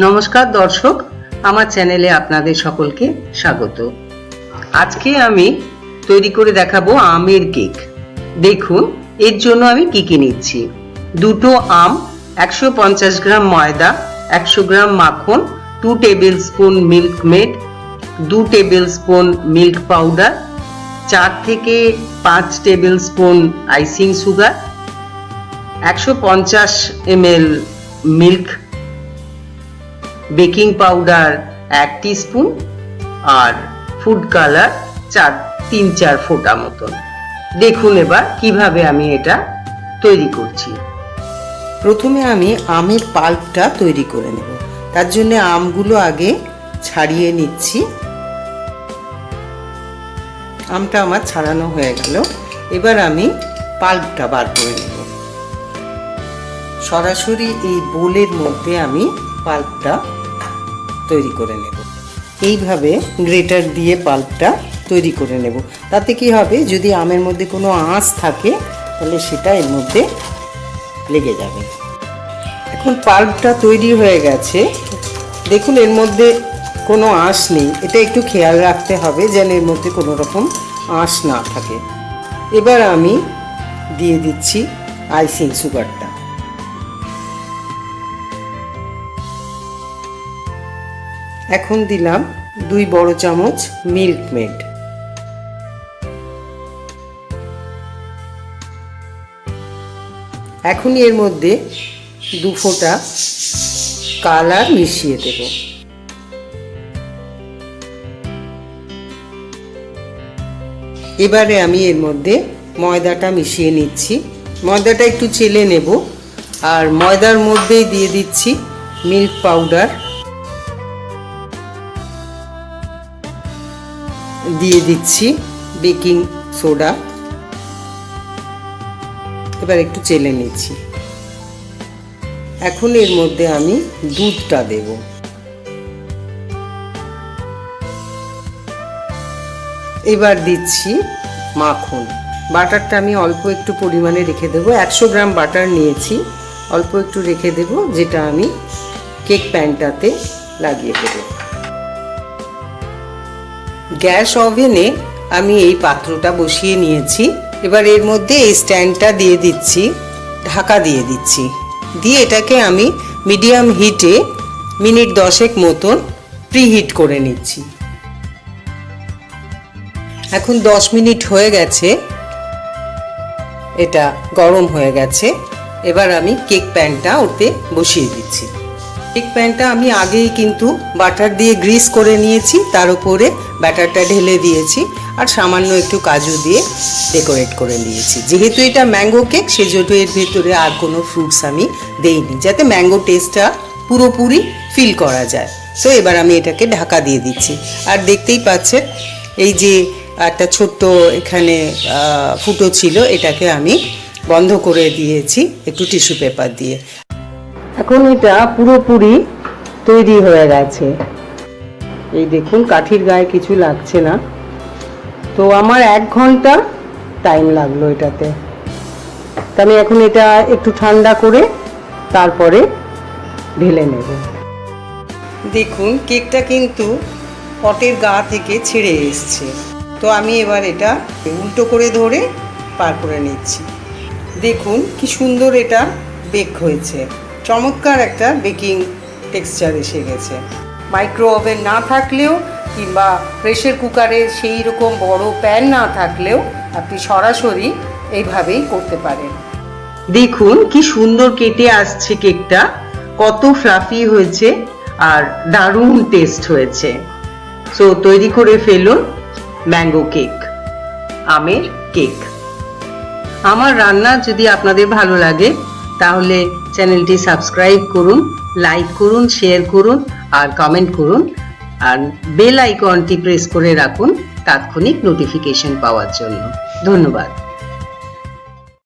নমস্কার দর্শক, আমার চ্যানেলে আপনাদের সকলকে স্বাগত। আজকে আমি তৈরি করে দেখাবো আমের কেক। দেখুন এর জন্য আমি কি কি নিচ্ছি। দুটো আম, 150 গ্রাম ময়দা, 100 গ্রাম মাখন, 2 tablespoon Milkmaid, 2 tablespoon milk powder, 4 থেকে 5 tablespoon icing sugar, 150 ml milk, baking powder 1 teaspoon আর ফুড কালার 3-4 ফোঁটা মতন। দেখুন এবার কিভাবে আমি এটা তৈরি করছি। প্রথমে আমি আমের পাল্পটা তৈরি করে নেব। তার জন্য আমগুলো আগে ছাড়িয়ে নিচ্ছি। আমটা আমার ছাড়ানো হয়ে গেল। এবার আমি পাল্পটা বার করে নেব। সরাসরি এই বোলের মধ্যে আমি পাল্পটা তৈরি করে নেব। এইভাবে গ্রেটার দিয়ে পাল্পটা তৈরি করে নেব। তাতে কি হবে, যদি আমের মধ্যে কোনো আঁশ থাকে তাহলে সেটা এর মধ্যে লেগে যাবে। এখন পাল্পটা তৈরি হয়ে গেছে। দেখুন এর মধ্যে কোনো আঁশ নেই। এটা একটু খেয়াল রাখতে হবে যেন এর মধ্যে কোনো রকম আঁশ না থাকে। এবার আমি দিয়ে দিচ্ছি আইসিং সুগারটা। এখন দিলাম 2 বড় চামচ মিল্ক মেড। এখন এর মধ্যে 2 ফোঁটা কালার মিশিয়ে দেব। এবারে আমি এর মধ্যে ময়দাটা মিশিয়ে নিচ্ছি। ময়দাটা একটু চেলে নেব। আর ময়দার মধ্যেই দিয়ে দিচ্ছি মিল্ক পাউডার, দিয়ে দিচ্ছি বেকিং সোডা। এবার একটু চেলে নিচ্ছি। এখন এর মধ্যে আমি দুধটা দেব। এবার দিচ্ছি মাখন। বাটারটা আমি অল্প একটু পরিমাণে রেখে দেবো। 100 গ্রাম বাটার নিয়েছি, অল্প একটু রেখে দেব, যেটা আমি কেক প্যানটাতে লাগিয়ে দেবো। গ্যাস ওভেনে আমি এই পাত্রটা বসিয়ে নিয়েছি। এবার এর মধ্যে এই স্ট্যান্ডটা দিয়ে দিচ্ছি, ঢাকা দিয়ে দিচ্ছি। দিয়ে এটাকে আমি মিডিয়াম হিটে মিনিট 10 মতন প্রিহিট করে নিচ্ছি। এখন 10 মিনিট হয়ে গেছে, এটা গরম হয়ে গেছে। এবার আমি কেক প্যানটা ওতে বসিয়ে দিচ্ছি। কেক প্যানটা আমি আগেই কিন্তু বাটার দিয়ে গ্রিস করে নিয়েছি, তার উপরে ব্যাটারটা ঢেলে দিয়েছি আর সামান্য একটু কাজু দিয়ে ডেকোরেট করে নিয়েছি। যেহেতু এটা ম্যাঙ্গো কেক, সেজন্য এর ভেতরে আর কোনো ফ্রুটস আমি দেইনি, যাতে ম্যাঙ্গো টেস্টটা পুরোপুরি ফিল করা যায়। সো এবার আমি এটাকে ঢাকা দিয়ে দিচ্ছি। আর দেখতেই পাচ্ছেন এই যে একটা ছোট্ট এখানে ফুটো ছিল, এটাকে আমি বন্ধ করে দিয়েছি একটু টিস্যু পেপার দিয়ে। এখন এটা পুরোপুরি তৈরি হয়ে গেছে। এই দেখুন কাঠির গায়ে কিছু লাগছে না। তো আমার 1 ঘন্টা টাইম লাগলো এটাতে। তো আমি এখন এটা একটু ঠান্ডা করে তারপরে ঢেলে নেব। দেখুন কেকটা কিন্তু পটের গা থেকে ছেড়ে এসছে। তো আমি এবার এটা উল্টো করে ধরে পার করে নিচ্ছি। দেখুন কি সুন্দর এটা বেক হয়েছে। চমৎকার একটা বেকিং টেক্সচার এসে গেছে। মাইক্রো ওভেন না থাকলেও কিংবা প্রেসার কুকারে সেই রকম বড় প্যান না থাকলেও আপনি সরাসরি এইভাবেই করতে পারেন। দেখুন কি সুন্দর কেটে আসছে কেকটা, কত ফ্লাফি হয়েছে আর দারুণ টেস্ট হয়েছে। সো তৈরি করে ফেলুন ম্যাঙ্গো কেক, আমের কেক। আমার রান্না যদি আপনাদের ভালো লাগে তাহলে চ্যানেলটি সাবস্ক্রাইব করুন, লাইক করুন, শেয়ার করুন আর কমেন্ট করুন। আর বেল আইকনটি প্রেস করে রাখুন তাৎক্ষণিক নোটিফিকেশন পাওয়ার জন্য। ধন্যবাদ।